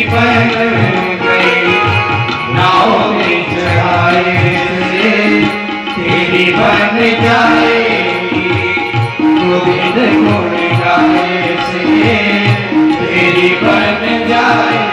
बन गई, नाव में चढ़ाए से तेरी बन जाएगी, गोविंद गुण गाए से तेरी बन जाएगी।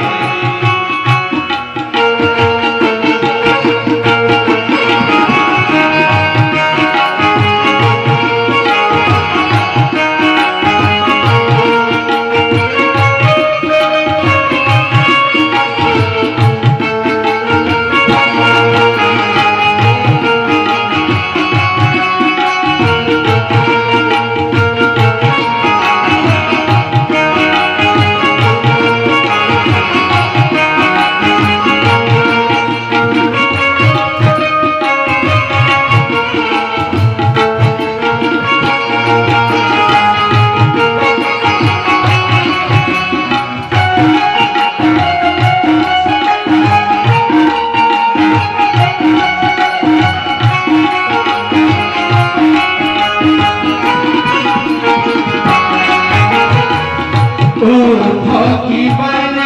की बन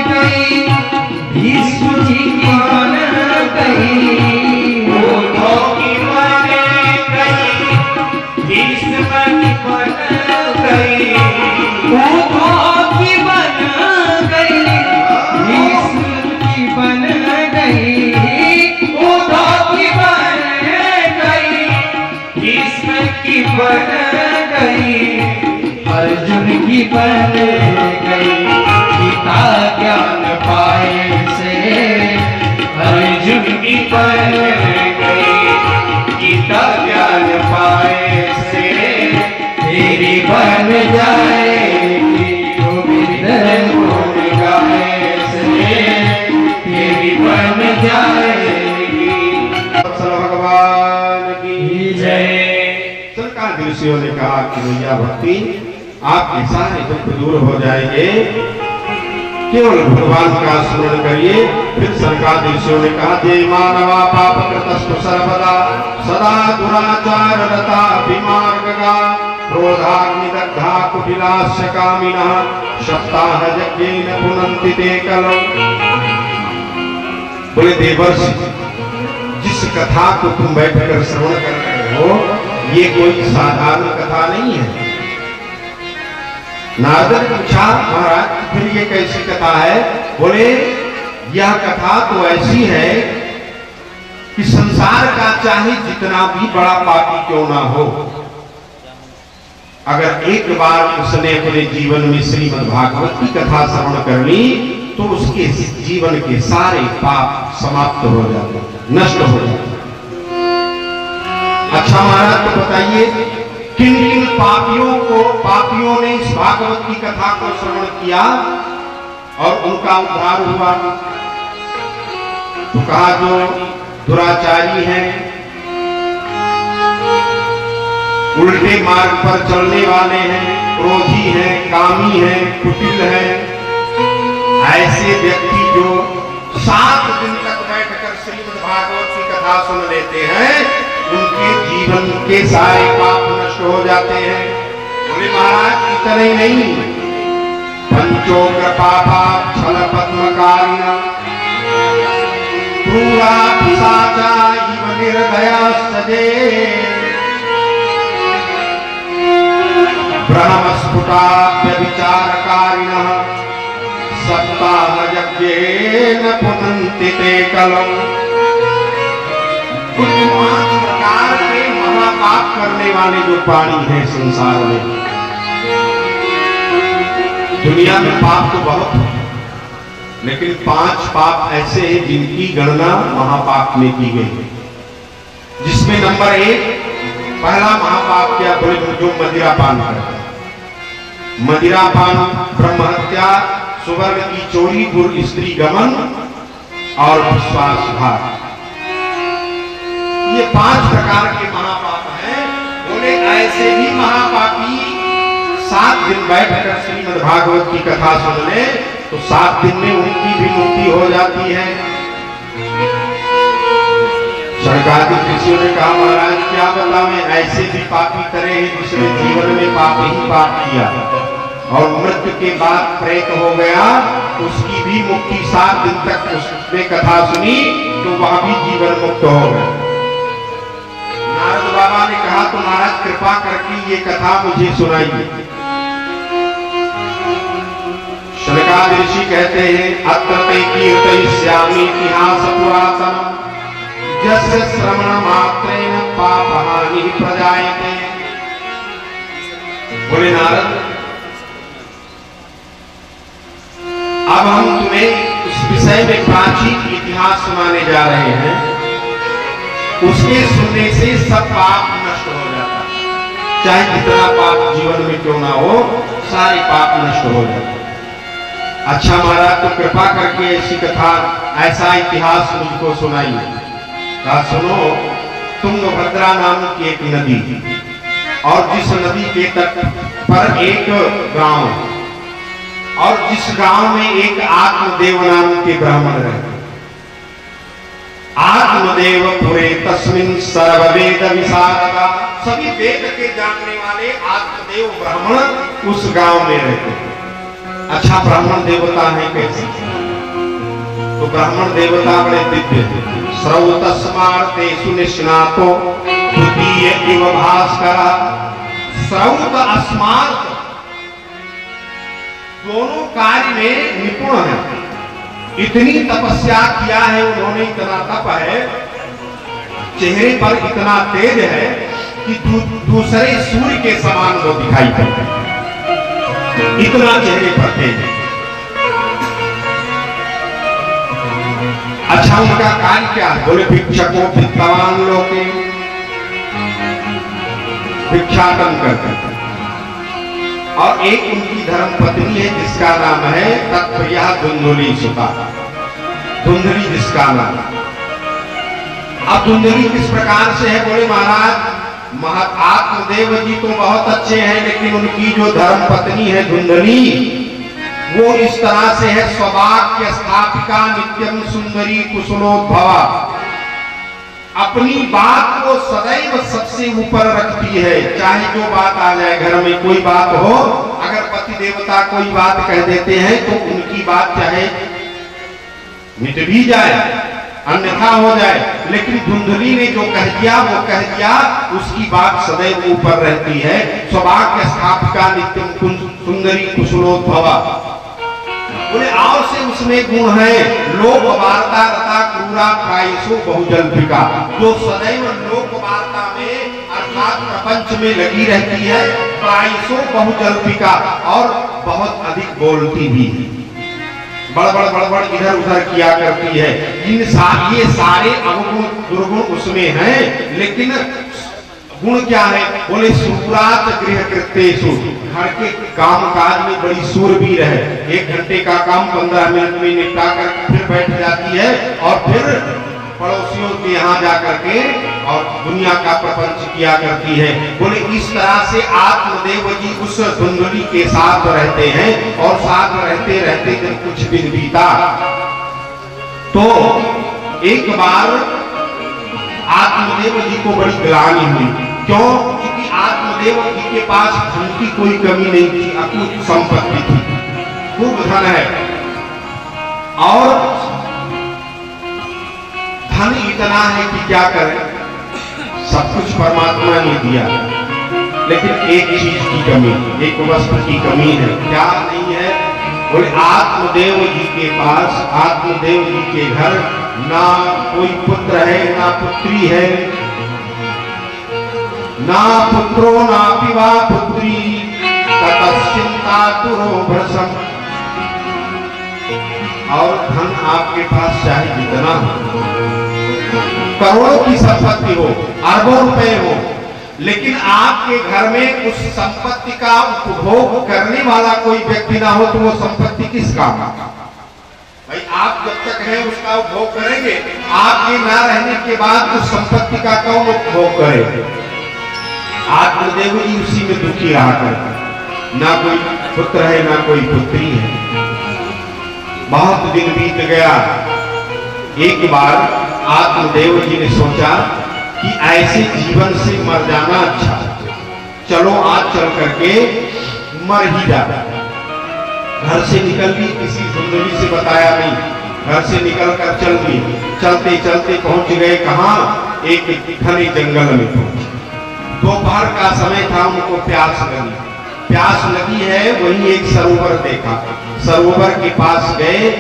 गई, भीष्म जी की बन गई, उद्धव की बन गई, भीष्म की बन गई, उद्धव की बन गई, भीष्म की बन गई, उद्धव की बन गई, भीष्म की बन गई, अर्जुन की बन गई, गीता ज्ञान पाए से अर्जुन की बन गई, गीता ज्ञान पाए से तेरी बन जाएगी, गोविंद गुण गाए से तेरी बन जाएगी। भगवान की जय। सरकार दृश्यों ने कहा कि भैया भक्ति आपके सारे दुख दूर हो जाएंगे, केवल भगवान का स्मरण करिए। फिर सरकार दृश्यों ने कहा जय मानवा पाप कृतस्तु सर्वदा सदा दुराचार रता विमार्गगा क्रोधाग्निदग्धा कुटिलास्य कामिनः सप्ताह यज्ञेन पुनन्ति ते कलौ। बोले देवर्षि, जिस कथा को तुम बैठकर श्रवण कर रहे हो ये कोई साधारण कथा नहीं है। नारद ने पूछा महाराज फिर ये कैसी कथा है? बोले यह कथा तो ऐसी है कि संसार का चाहे जितना भी बड़ा पापी क्यों ना हो, अगर एक बार उसने अपने जीवन में श्रीमद् भागवत की कथा श्रवण कर ली तो उसके जीवन के सारे पाप समाप्त हो जाते, नष्ट हो जाते। अच्छा महाराज तो बताइए किन किन पापियों ने इस भागवत की कथा को श्रवण किया और उनका उद्धार हुआ? तो कहा जो दुराचारी हैं, उल्टे मार्ग पर चलने वाले हैं, क्रोधी हैं, कामी हैं, कुटिल हैं, ऐसे व्यक्ति जो 7 दिन तक बैठकर श्रीमद् भागवत की कथा सुन लेते हैं उनके जीवन के सारे पाप नष्ट हो जाते हैं। बोले महाराज इतना ही नहीं, पंचोग्र पापा छल पद्मकारिणा क्रूरा पिशाचा इव निर्दया सजे ब्रह्मस्फुटाभ्यभिचारकारिणः सप्ताह यज्ञेन पुनन्ति ते कलौ। कुछ 5 प्रकार के महापाप करने वाले जो प्राणी हैं संसार में, दुनिया में पाप तो बहुत है लेकिन 5 पाप ऐसे हैं जिनकी गणना महापाप में की गई है। जिसमें नंबर 1 पहला महापाप क्या? बोले जो मदिरापान करता है। मदिरापान, ब्रह्महत्या, सुवर्ण की चोरी, दुर स्त्री गमन और विश्वासघात, ये 5 प्रकार के महापाप हैं। बोले ऐसे ही महापापी 7 दिन बैठकर श्रीमद् भागवत की कथा सुन ले तो 7 दिन में उनकी भी मुक्ति हो जाती है। सरकारी ऋषियों ने कहा महाराज क्या बतावें, ऐसे भी पापी करे हैं जिसने जीवन में पाप ही पाप किया और मृत्यु के बाद प्रेत हो गया उसकी भी मुक्ति 7 दिन तक उसने कथा सुनी तो वह भी जीवन मुक्त हो गए। नारद बाबा ने कहा तो महाराज कृपा करके ये कथा मुझे सुनाइए। शनकादि ऋषि कहते हैं अत्र ते कीर्तयिष्यामि इतिहास पुरातनम् यस्य श्रवण मात्रेण पापहानि प्रजायते। बोले नारद अब हम तुम्हें उस विषय में प्राचीन इतिहास सुनाने जा रहे हैं, उसके सुनने से सब पाप नष्ट हो जाता है। चाहे कितना पाप जीवन में क्यों ना हो, सारे पाप नष्ट हो जाते। अच्छा महाराज तो कृपा करके ऐसी कथा, ऐसा इतिहास मुझको सुनाइए। कहा सुनो, तुंगभद्रा नाम की एक नदी और जिस नदी के तट पर एक गांव और जिस गांव में एक आत्मदेव नाम के ब्राह्मण रहते। आत्मदेव पुरे तस्मिन् सर्ववेद विशारदा, सभी वेद के जानने वाले आत्मदेव ब्राह्मण उस गांव में रहते। अच्छा ब्राह्मण देवता है कैसे? तो ब्राह्मण देवता बड़े दिव्य थे। श्रौतस्मार्ते सुनिष्णातो द्वितीय इव भास्करा। श्रौत अस्मार्त दोनों कार्य में निपुण है। इतनी तपस्या किया है उन्होंने, इतना तप है, चेहरे पर इतना तेज है कि दूसरे सूर्य के समान वो दिखाई पड़ते हैं। इतना चेहरे पर तेज है। अच्छा उनका कार्य क्या है? बोले भिक्षको भिक्षावान लोके, भिक्षाटन करते हैं। और एक उनकी धर्म पत्नी है जिसका नाम है तत्प्रिया धुंधुली सुता। धुंधुली जिसका नाम। अब धुंधुली किस प्रकार से है? बोले महाराज आत्मदेव जी तो बहुत अच्छे हैं, लेकिन उनकी जो धर्म पत्नी है धुंधुली, वो इस तरह से है स्ववाक्य स्थापिका नित्यम सुंदरी कुशलोद्भवा। अपनी बात को सदैव सबसे ऊपर रखती है। चाहे जो बात आ जाए, घर में कोई बात हो, अगर पति देवता कोई बात कह देते हैं तो उनकी बात चाहे मिट भी जाए, अन्यथा हो जाए, लेकिन धुंधुली ने जो कह दिया वो कह दिया, उसकी बात सदैव ऊपर रहती है। स्ववाक्य स्थापिका नित्यम सुंदरी कुशलोद्भवा। बोले और से उसमें गुण है लोक वार्ता रता क्रूरा प्रायसो बहुजल्पिका, जो सदैव लोक वार्ता में अर्थात प्रपंच में लगी रहती है। प्रायसो बहुजल्पिका, और बहुत अधिक बोलती भी है, बड़बड़ इधर उधर किया करती है। ये सारे अवगुण दुर्गुण उसमें हैं, लेकिन गुण क्या है? बोले सुरात गृह कृत्येषु, घर के काम काज में बड़ी सूरवीर है। 1 घंटे का काम 15 मिनट में निपटा कर फिर बैठ जाती है और फिर पड़ोसियों के यहाँ जाकर के और दुनिया का प्रपंच किया करती है। बोले इस तरह से आत्मदेव जी उस धुंधुली के साथ रहते हैं, और साथ रहते रहते जब कुछ दिन बीता तो एक बार आत्मदेव जी को बड़ी ग्लानि हुई। क्यों? क्योंकि आत्मदेव जी के पास धन की कोई कमी नहीं थी, अकूत संपत्ति थी, खूब धन है, और धन इतना है कि क्या करें, सब कुछ परमात्मा ने दिया, लेकिन एक चीज की कमी, एक वस्तु की कमी है। क्या नहीं है? बोले आत्मदेव जी के पास, आत्मदेव जी के घर ना कोई पुत्र है ना पुत्री है, ना पुत्रो ना पिवा पुत्री ततश्चिंता तुरो भ्रसम। और धन आपके पास चाहे जितना हो, करोड़ों की संपत्ति हो, अरबों रुपए हो, लेकिन आपके घर में उस संपत्ति का उपभोग करने वाला कोई व्यक्ति ना हो तो वो संपत्ति किस काम? भाई आप जब तक है उसका उपभोग करेंगे, आपके ना रहने के बाद उस संपत्ति का कौन उपभोग करेगा? आत्मदेव जी उसी में दुखी रहा करते, ना कोई पुत्र है ना कोई पुत्री है। बहुत दिन बीत गया। एक बार आत्मदेव जी ने सोचा कि ऐसे जीवन से मर जाना अच्छा, चलो आज चल करके मर ही जाता। घर से निकल ली, किसी सुंदरी से बताया नहीं, घर से निकल कर चल दी। चलते चलते पहुंच गए कहाँ? एक घने जंगल में पहुंचे। दोपहर का समय था, उनको प्यास लगी है। वहीं एक सरोवर देखा, सरोवर के पास गए,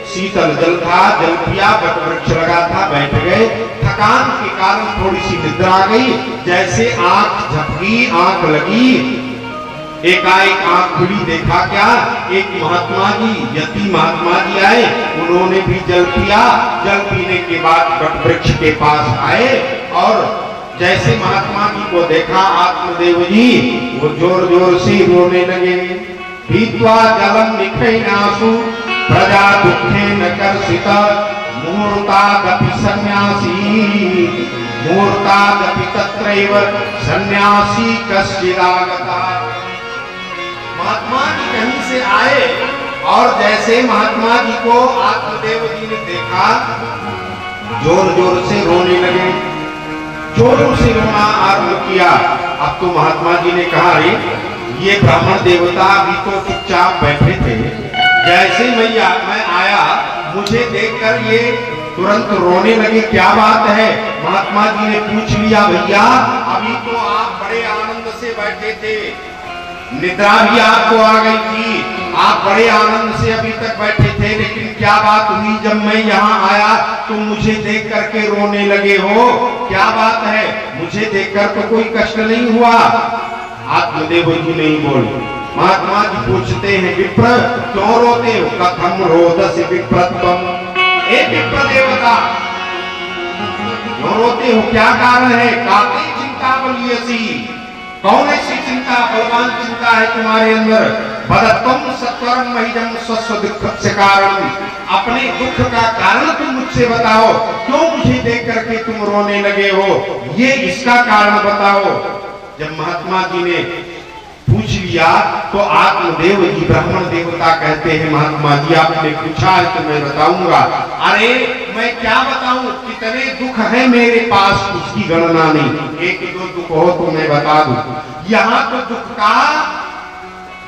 शीतल जल था, जल पिया, वट वृक्ष लगा था, बैठ गए। थकान के कारण थोड़ी सी निद्रा आ गई। जैसे आंख झपकी, आंख लगी, एकाएक आंख खुली, देखा क्या? एक महात्मा जी, यति महात्मा जी आए। उन्होंने भी जल पिया। जल पीने के बाद वट वृक्ष के पास आए और जैसे महात्मा जी को देखा आत्मदेव जी, वो जोर जोर से रोने लगे। पीत्वा जलम निखैनासु प्रजा दुखे न कर्षिता मुहूर्तादपि सन्यासी मुहूर्तादपि तत्रैव सन्यासी कश्चिदागता। महात्मा जी कहीं से आए और जैसे महात्मा जी को आत्मदेव जी ने देखा, जोर जोर से रोने लगे, जोरों से रोना आरंभ किया। अब तो महात्मा जी ने कहा, अरे ये ब्राह्मण देवता अभी तो चुपचाप बैठे थे, जैसे मैं आया मुझे देखकर ये तुरंत रोने लगे, क्या बात है? महात्मा जी ने पूछ लिया, भैया अभी तो आप बड़े आनंद से बैठे थे, निद्रा भी आपको आ गई थी, आप बड़े आनंद से अभी तक बैठे थे, लेकिन क्या बात हुई? जब मैं यहाँ आया तुम मुझे देख करके रोने लगे हो, क्या बात है? मुझे देखकर तो कोई कष्ट नहीं हुआ। आत्मदेव जी नहीं बोले। महात्मा जी पूछते हैं, विप्र क्यों रोते हो? कथम रोदसी विप्रत्वम। ए विप्र देवता, क्यों रोते हो? क्या कारण है? काते चिंता बलियसी, कौन ऐसी चिंता, बलवान चिंता है तुम्हारे अंदर? बदत्वम सत्वरम महिजम स्वस्व दुख से कारण, अपने दुख का कारण तुम मुझसे बताओ, क्यों मुझे देख करके तुम रोने लगे हो? ये इसका कारण बताओ। जब महात्मा जी ने पूछ लिया तो आत्मदेव जी ब्राह्मण देवता कहते हैं, महात्मा जी आपने पूछा है तो मैं बताऊंगा। अरे मैं क्या बताऊं, कितने दुख है मेरे पास उसकी गणना नहीं, एक दो दुख हो तो मैं बता दूं। यहाँ तो दुख का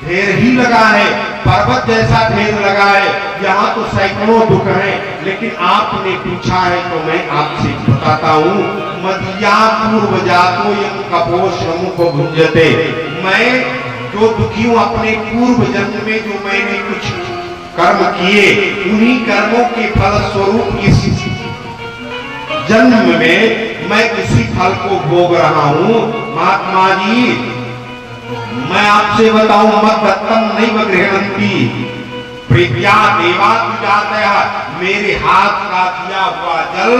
ढेर ही लगा है, पर्वत जैसा ढेर लगा है। यहाँ तो सैकड़ों दुख हैं, लेकिन आपने पूछा है तो मैं आपसे बताता हूँ। मदिया पूर्व जातो यम कपोषम को भुंजते, मैं जो दुखी हूँ अपने पूर्व जन्म में जो मैंने कुछ कर्म किए, उन्हीं कर्मों के फल स्वरूप इस जन्म में मैं किसी फल को भोग रहा हूँ। महात्मा जी मैं आपसे बताऊं, मत दत्तम नहीं गृहणंती प्रीत्या देवा जाता, मेरे हाथ का दिया हुआ जल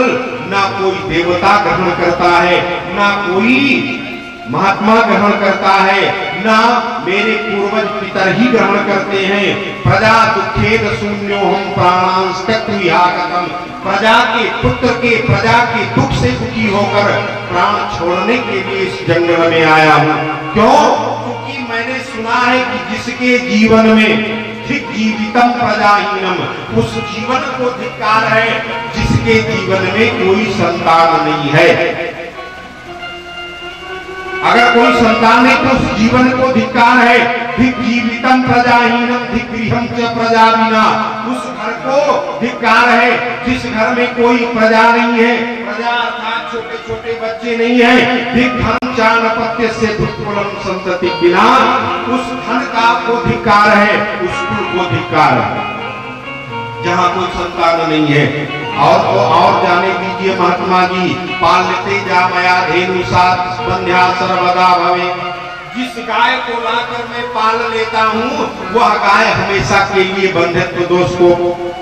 ना कोई देवता ग्रहण करता है, ना कोई महात्मा ग्रहण करता है, ना मेरे पूर्वज पितर ही ग्रहण करते हैं। प्रजा दुखेद शून्यो हम प्राणांस्तम, प्रजा के पुत्र के प्रजा के दुख से दुखी होकर प्राण छोड़ने के लिए इस जंगल में आया हूँ। क्यों? क्योंकि मैंने सुना है कि जिसके जीवन में धिक जीवितम प्रजाहीनम, उस जीवन को धिक्कार है जिसके जीवन में कोई संतान नहीं है। अगर कोई संतान है तो उस जीवन को धिक्कार है। धिक जीवितम प्रजाहीनम धिक गृहम च प्रजा बिना, उस घर को धिक्कार है जिस घर में कोई प्रजा नहीं है। प्रजा अर्थात छोटे छोटे बच्चे नहीं है। धिक धन चानपत्य से कुलम संतति बिना, उस धन का को धिक्कार है, उस कुल को धिक्कार है जहाँ कोई संतान नहीं है। और तो और जाने दीजिए महात्मा जी, पालते जा मया धेनु सात बंध्या सर्वदा भवे, जिस गाय को लाकर मैं पाल लेता हूँ वह गाय हमेशा के लिए बंधत्व दोष को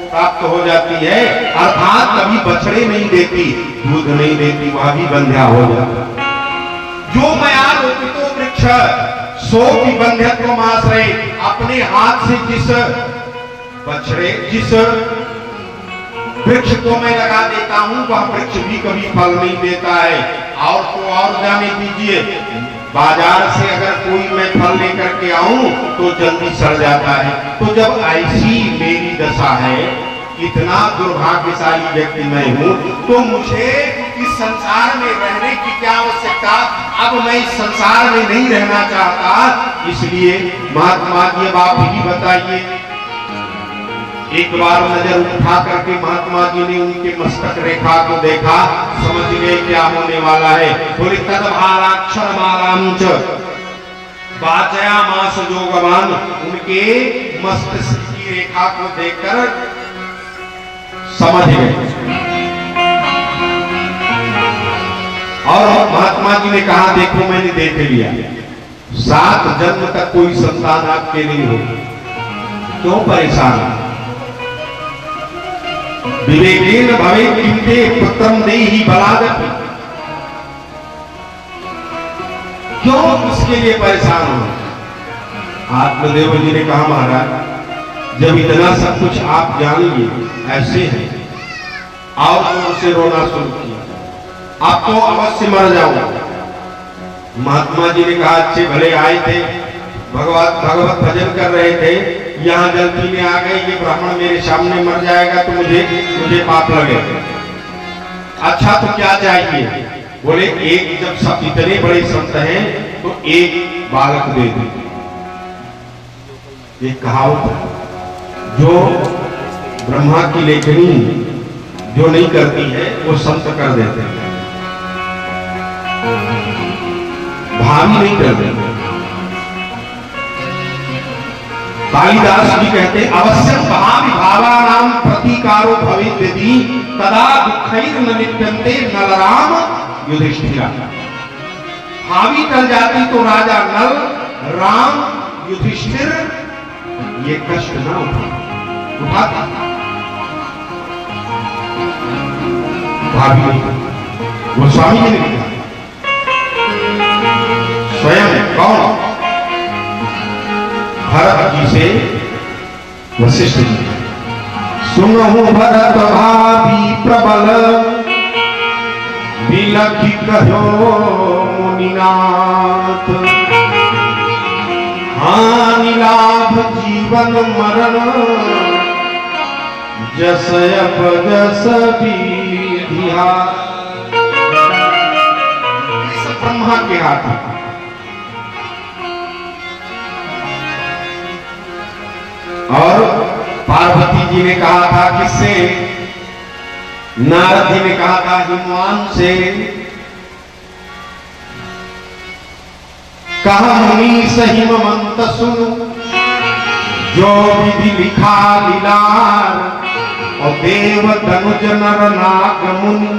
प्राप्त हो जाती है, अर्थात कभी बछड़े नहीं देती, दूध नहीं देती, वह भी बंध्या हो जाता। जो मया रोपितो वृक्ष सो भी बंधत्व माश्रय, अपने हाथ से जिस बछड़े जिस वृक्ष को मैं लगा देता हूँ वह वृक्ष भी कभी फल नहीं देता है। और तो और जाने दीजिए, बाजार से अगर कोई मैं फल लेकर के आऊं तो जल्दी सड़ जाता है। तो जब ऐसी मेरी दशा है, इतना दुर्भाग्यशाली व्यक्ति मैं हूँ, तो मुझे इस संसार में रहने की क्या आवश्यकता? अब मैं इस संसार में नहीं रहना चाहता। इसलिए महात्मा जी अब आप ही बताइए, एक बार नजर उठा करके महात्मा जी ने उनके मस्तक रेखा को देखा, समझ गए क्या होने वाला है। बोले तदभाराक्षर मालांच वाचयामास जोगवान, उनके मस्तिष्क की रेखा को देखकर समझ गए। और महात्मा जी ने कहा देखो मैंने देख लिया, 7 जन्म तक कोई संतान आपके नहीं होगी, क्यों परेशान? विवेकेन भवेत् किंते पुत्रं देहि बलादपि, क्यों उसके लिए परेशान हो? आत्मदेव जी ने कहा महाराज जब इतना सब कुछ आप जान लिए ऐसे हैं, और तो उसे रोना शुरू किया, आप तो अवश्य मर जाओगे। महात्मा जी ने कहा अच्छे भले आए थे, भगवत भजन कर रहे थे, यहाँ जल्दी में आ गए, ये ब्राह्मण मेरे सामने मर जाएगा तो मुझे पाप लगेगा। अच्छा तो क्या चाहिए? बोले एक, जब सब इतने बड़े संत हैं तो एक बालक दे दो। ये कहावत जो ब्रह्मा की लेखनी जो नहीं करती है वो संत कर देते हैं, भावी नहीं कर देते। कालिदास जी कहते अवश्यम भावी भावानाम प्रतीकारो भवेत् यदि तदा दुःखैर न लिप्यन्ते नलराम युधिष्ठिरा। भावी टल जाती तो राजा नल, राम, युधिष्ठिर ये कष्ट न उठाता। भावी वो स्वामी जी ने लिखा, स्वयं कौन? भरत जी से वशिष्ठ जी, सुनहु भरत भाभी प्रबल, बिलखि कहो मुनिनाथ, हानि लाभ जीवन मरण, जस अपजस विधिया। ब्रह्मा के हाथ में। और पार्वती जी ने कहा था किससे? नारद जी ने कहा था हिमवान से, कहा मुनि सहिमंत सुनु, जो विधि लिखा लीलार, और देव धनुज नर नाग मुनि,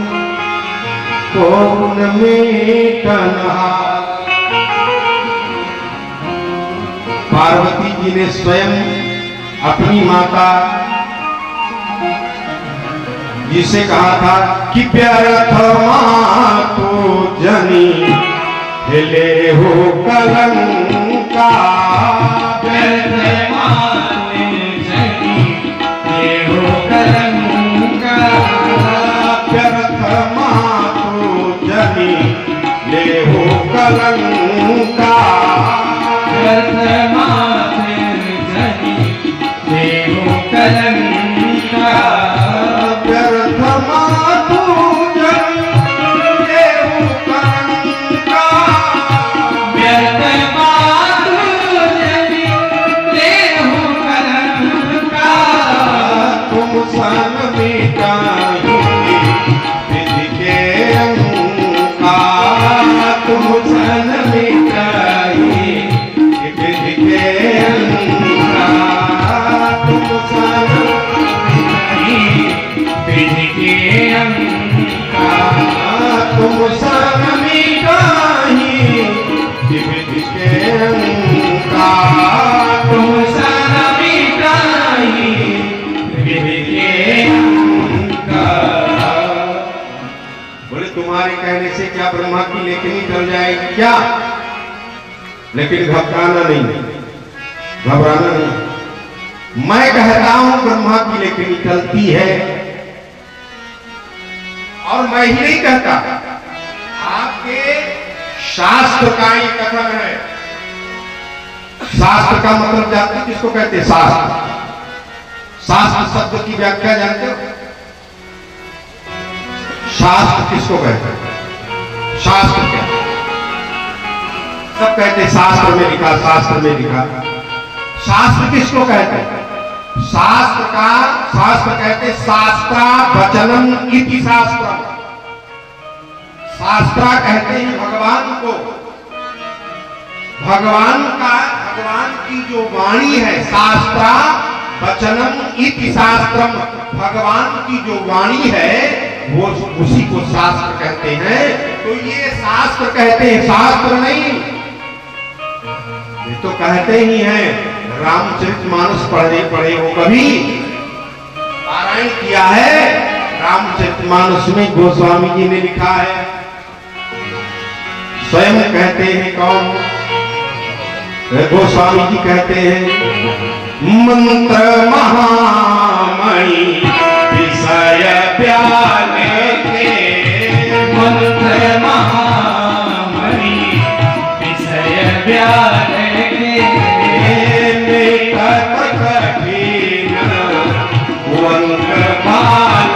तो उनमें कन्हार। पार्वती जी ने स्वयं अपनी माता जिसे कहा था कि व्यर्थ मातो जनी हिले हो कलंका, व्यर्थ माते जनी हिले हो कलंका, व्यर्थ मातो जनी हिले हो कलंका, व्यर्थ माते जनी हिले हो कलंका, व्यर्थ मातो जनी हिले हो कलंका, व्यर्थ मातो जनी हिले हो कलंका, तुम सन मिटाई विधि के अंका, तुम सन मिटाई विधि के अंका, तुम सन मिटाई विधि के अंका, तुम सन मिटाई विधि के अंका, तुम सन मिटाई विधि के अंका। बोले तुम्हारे कहने से क्या ब्रह्मा की लेखनी टल जाएगी क्या? लेकिन घबराना नहीं, घबराना नहीं। मैं कहता हूं ब्रह्मा की लेखनी टलती है, और मैं ही नहीं कहता, आपके शास्त्र का ही कथन है। शास्त्र का मतलब जानते किसको कहते हैं? शास्त्र। शास्त्र शब्द की व्याख्या जानते हो? शास्त्र किसको कहते हैं? शास्त्र क्या? सब कहते हैं शास्त्र में लिखा, शास्त्र में लिखा। शास्त्र किसको कहते हैं? शास्त्र कहते शास्त्रा वचनम इति शास्त्रम। शास्त्रा कहते हैं भगवान को। भगवान की जो वाणी है, शास्त्रा वचनम इति शास्त्रम, भगवान की जो वाणी है वो उसी को शास्त्र कहते हैं। तो ये शास्त्र कहते हैं, शास्त्र नहीं। ये तो कहते ही हैं, रामचरितमानस पढ़े हो कभी? पारायण किया है? रामचरितमानस में गोस्वामी जी ने लिखा है, स्वयं कहते हैं, कौन? गोस्वामी जी कहते हैं, मंत्र महामणि विषय प्याले के, मंत्र महामणि विषय प्याले के, मेटत कठिन वंक भाल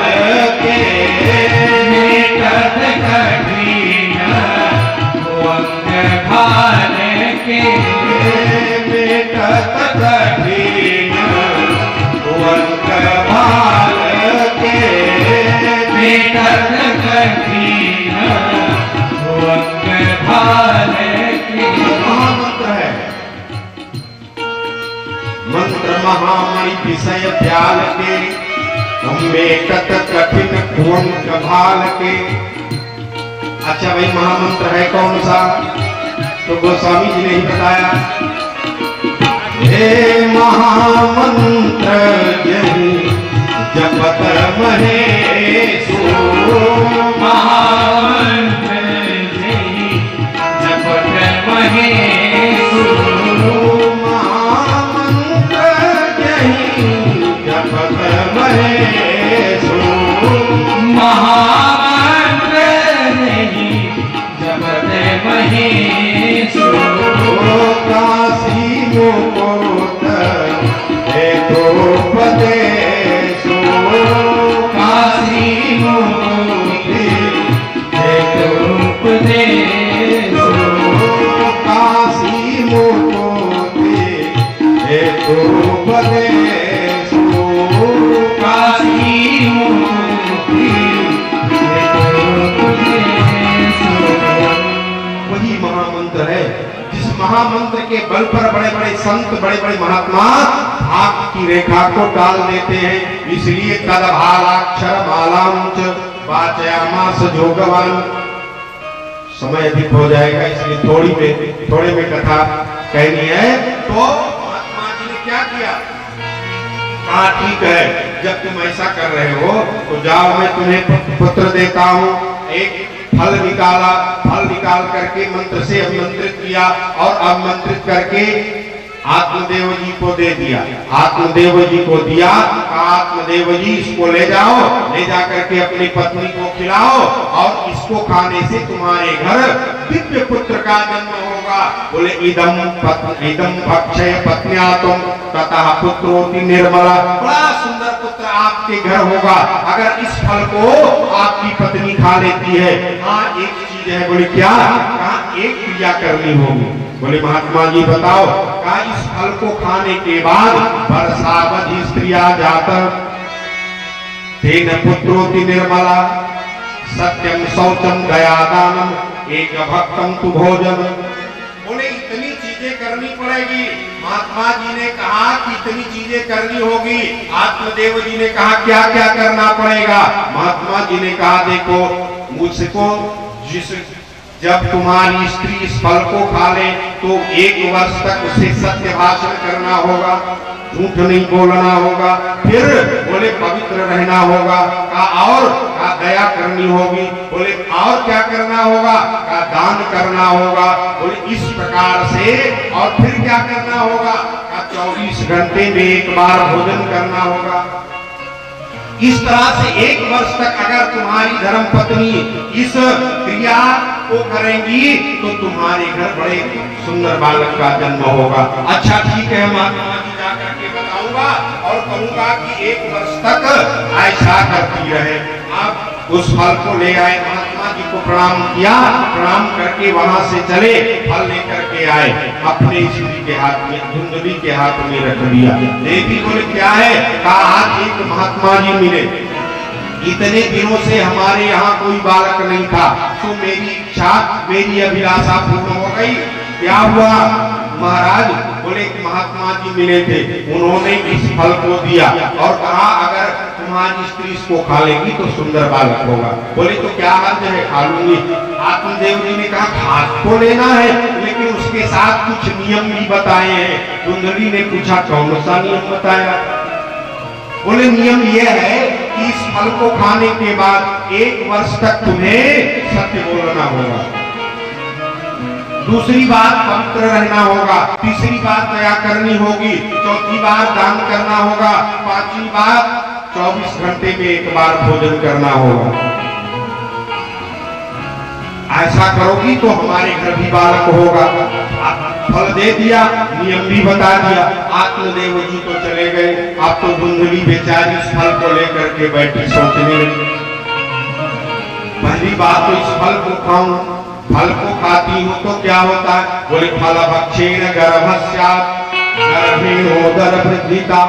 के, मेटत कठिन वंक भाल के, मेटत कठिन वंक भाल के, मेटत कठिन वंक भाल के। महामंत्र है, मंत्र महामणि विषय प्याल के, मेटत कठिन वंक भाल के। अच्छा भाई, महामंत्र है कौन सा? तो गोस्वामी जी ने ही बताया, हे महामंत्र यही जपत महेशो, महामंत्र यही जपत महेशो, महामंत्र यही जपत महेशो, महामंत्र यही जपत महेशो, काशी मुकुट हेतोपदेशो, काशी मुक्ति हेतुपदेशो, काशी मुकुट हेतुपदेशो, काशी मुक्ति हेतुपदेशो। वही महामंत्र है जिस महामंत्र के बल पर बड़े बड़े संत, बड़े बड़े महात्मा भाग की रेखा को टाल देते हैं। इसलिए तदभालाक्षर मालांच वाचयामास जोगवान। समय अधिक हो जाएगा, इसलिए थोड़े में कथा कहनी है। तो महात्मा जी ने क्या किया? कहा ठीक है, जब तुम ऐसा कर रहे हो तो जाओ, मैं तुम्हें पुत्र देता हूँ। एक फल निकाला, फल निकाल करके मंत्र से अभिमंत्रित किया और अभिमंत्रित करके आत्मदेव जी को दे दिया। आत्मदेव जी को दिया, आत्मदेव जी इसको ले जाओ, ले जा करके अपनी पत्नी को खिलाओ और इसको खाने से तुम्हारे घर दिव्य पुत्र का जन्म होगा। बोले इदम भक्षय पत्न्या तुम ततः पुत्रोति निर्मला। बड़ा सुंदर पुत्र आपके घर होगा अगर इस फल को आपकी पत्नी खा लेती है। हाँ, एक चीज है। बोले क्या? कहा एक क्रिया करनी होगी। बोले महात्मा जी बताओ। कहा इस फल को खाने के बाद वर्षावधि स्त्रिया जाता तेन पुत्रोति निर्मला सत्यम शौचम दयादानम एक भक्तम तु भोजन। बोले इतनी चीजें करनी पड़ेगी। महात्मा जी ने कहा कि इतनी चीजें करनी होगी। आत्मदेव जी ने कहा क्या क्या करना पड़ेगा? महात्मा जी ने कहा देखो, मुझको जब तुम्हारी स्त्री इस फल को खा ले तो 1 वर्ष तक उसे सत्य भाषण करना होगा, झूठ नहीं बोलना होगा। फिर बोले पवित्र रहना होगा। का और का दया करनी होगी। बोले और क्या करना होगा? का दान करना होगा। बोले इस प्रकार से। और फिर क्या करना होगा? का 24 घंटे में 1 बार भोजन करना होगा। इस तरह से 1 वर्ष तक अगर तुम्हारी धर्म पत्नी इस क्रिया को करेंगी तो तुम्हारे घर बड़े सुंदर बालक का जन्म होगा। अच्छा ठीक है, महात्मा जी जाकर के बताऊंगा और कहूंगा कि 1 वर्ष तक ऐसा करती रहे। आप उस फल को ले आए। महात्मा महात्मा जी को प्रणाम किया, प्रणाम करके वहां से चले, फल लेकर के आए, अपने स्त्री के हाथ में, धुंधली के हाथ में रख दिया। देवी बोले क्या है? कहा आज एक महात्मा जी मिले, इतने दिनों से हमारे यहाँ कोई बालक नहीं था, तो मेरी इच्छा, मेरी अभिलाषा पूर्ण हो गई। क्या हुआ महाराज? बोले महात्मा जी मिले थे, उन्होंने इस फल को दिया और कहा अगर तुम्हारी स्त्री इसको खा लेगी तो सुंदर बालक होगा। बोले तो क्या हर्ज है, खा लूंगी। आत्मदेव जी ने कहा खा तो लेना है, लेकिन उसके साथ कुछ नियम भी बताए हैं। कुंडली ने पूछा कौन सा नियम बताया? बोले नियम यह है कि इस फल को खाने के बाद 1 वर्ष तक तुम्हें सत्य बोलना होगा, दूसरी बात पवित्र रहना होगा, तीसरी बात दया करनी होगी, चौथी बात दान करना होगा, पांचवी बात 24 घंटे में 1 बार भोजन करना होगा। ऐसा करोगी तो हमारे घर भी बालक होगा। फल दे दिया, नियम भी बता दिया। आत्मदेव जी तो चले गए। अब तो धुंधली बेचारी इस फल को लेकर के बैठी सोचने लगी, पहली बात तो इस फल को खाऊं, फल को खाती हूं तो क्या होता है? बोले फल भक्षेण गर्भस्यात् गर्भेणोदर वृद्धिता।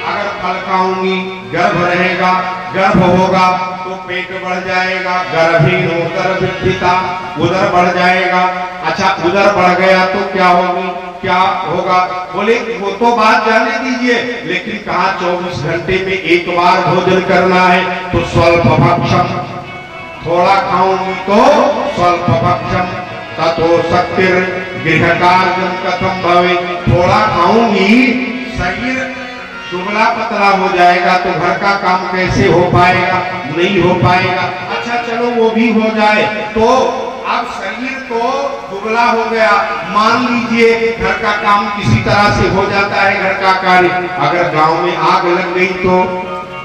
अगर फल खाऊंगी गर्भ रहेगा, गर्भ होगा तो पेट बढ़ जाएगा, गर्भेणोदर वृद्धिता, उदर बढ़ जाएगा। अच्छा उदर बढ़ गया तो क्या होगी, क्या होगा? बोले वो तो बात जाने दीजिए, लेकिन कहा 24 घंटे में 1 बार भोजन करना है, तो स्वल्प भक्षम, थोड़ा खाऊंगी तो स्वल्प भक्षम ततो शक्तिर गृहकार्यम कथम भवे। थोड़ा खाऊंगी शरीर दुबला पतला हो जाएगा तो घर का काम कैसे हो पाएगा? नहीं हो पाएगा। अच्छा चलो वो भी हो जाए, तो अब शरीर तो दुबला हो गया, मान लीजिए घर का काम किसी तरह से हो जाता है, घर का कार्य। अगर गांव में आग लग गई तो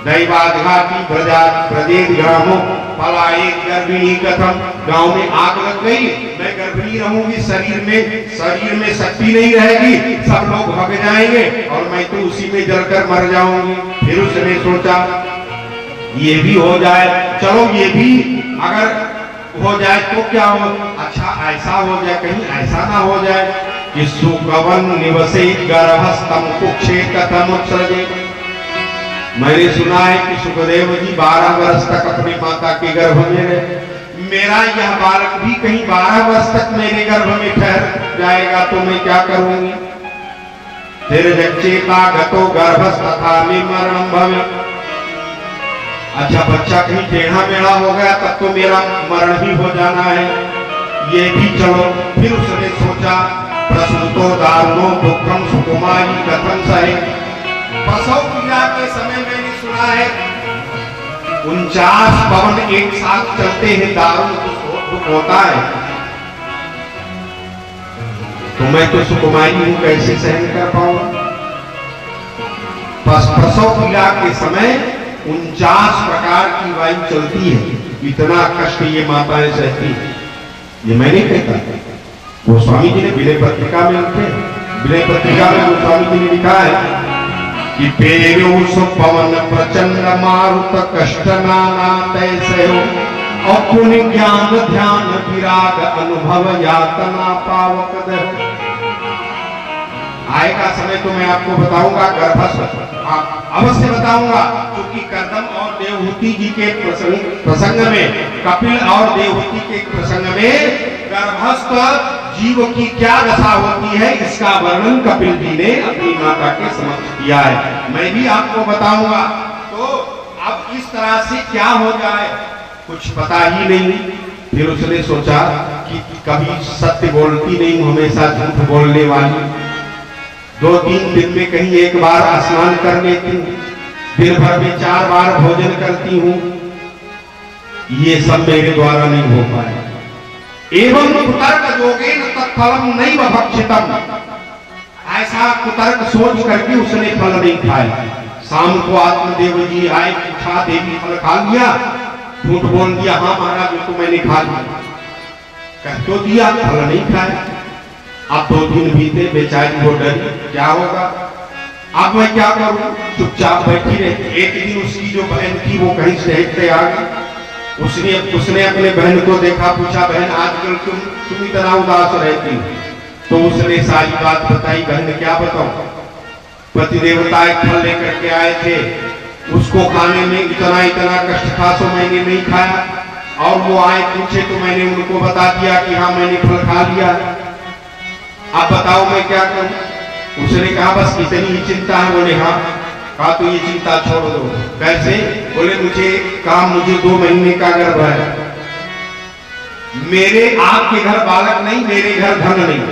दैवाघाती ब्रजेद ग्रामो पलाये गर्भिणी कथम। गांव में आग लग गई, मैं गर्भिणी रहूंगी, शरीर में शक्ति नहीं रहेगी, सब लोग भाग जाएंगे और मैं तो उसी में जलकर मर जाऊंगी। फिर उसने सोचा ये भी हो जाए, चलो ये भी अगर हो जाए तो क्या हो? अच्छा ऐसा हो जाए, कहीं ऐसा ना हो जाए कि सुकवन निवसे गर्भस्तम कुक्षे कथम उत्सर्जे। मैंने सुना है कि सुखदेव जी 12 वर्ष तक अपनी माता के गर्भ में रहे, मेरा यह बालक भी कहीं 12 वर्ष तक मेरे गर्भ में ठहर जाएगा तो मैं क्या करूंगी? फिर चेता गतो गर्भस तथा में मरणम भवे। अच्छा बच्चा कहीं टेढ़ा मेढ़ा हो गया तब तो मेरा मरण भी हो जाना है, ये भी चलो। फिर उसने सोचा प्रसूतो दारुणो दुखम सुकुमारी कथम सहे। प्रसव क्रिया के समय मैंने सुना है 49 पवन एक साथ चलते हैं, दारुण दुख होता है, तो मैं तो सुकुमारी हूं, कैसे सहन कर पाऊंगा? प्रसव क्रिया के समय 49 प्रकार की वायु चलती है, इतना कष्ट ये माताएं सहती है। ये मैं नहीं कहता, वो स्वामी जी ने विनय पत्रिका में लिखे, विनय पत्रिका में वो स्वामी जी ने लिखा है कि पेरो सुपवन प्रचंड मारुत कष्ट नाना तैसे हो, और पुण्य ज्ञान ध्यान विराग अनुभव यातना पावक दहो। आएगा समय तो मैं आपको बताऊंगा, गर्भस्थ अवश्य बताऊंगा, क्योंकि कर्दम और देवहूति जी के प्रसंग में, कपिल और देवहूति के प्रसंग में गर्भस्थ जीव की क्या दशा होती है इसका वर्णन कपिल जी ने अपनी माता के समक्ष किया है, मैं भी आपको बताऊंगा। तो अब इस तरह से क्या हो जाए कुछ पता ही नहीं। फिर उसने सोचा कि कभी सत्य बोलती नहीं, हमेशा झूठ बोलने वाली, 2-3 दिन में कहीं 1 बार स्नान कर लेती हूँ, दिन भर में 4 बार भोजन करती हूँ, ये सब मेरे द्वारा नहीं हो पाए। एवं कुतर्क योगेन तत्फलम नैव भक्षितम। ऐसा कुतर्क सोच करके उसने फल नहीं खाया। शाम को आत्मदेव जी आए, पूछा देवी फल खा लिया? झूठ बोल दिया, हाँ महाराज ये तो मैंने खा लिया। कह तो दिया, फल नहीं खाया। अब 2 दिन बीते, बेचारी वो डरी, क्या होगा अब मैं क्या करूं? चुपचाप बैठी रही। एक दिन उसकी जो बहन थी वो कहीं से हटते आ गई, उसने अपने बहन को देखा, पूछा बहन आजकल तुम इतना उदास रहती हो। तो उसने सारी बात बताई। बहन क्या बताऊं, पति देवता एक फल लेकर के आए थे, उसको खाने में इतना इतना कष्ट था, सो मैंने नहीं खाया। और वो आए पूछे तो मैंने उनको बता दिया कि हाँ मैंने फल खा लिया। आप बताओ मैं क्या करूं। उसने कहा बस इतनी ही चिंता है। बोले हाँ। कहा तो ये चिंता छोड़ दो। कैसे? बोले मुझे काम, मुझे 2 महीने का गर्भ है, मेरे आपके घर बालक नहीं, मेरे घर धन नहीं।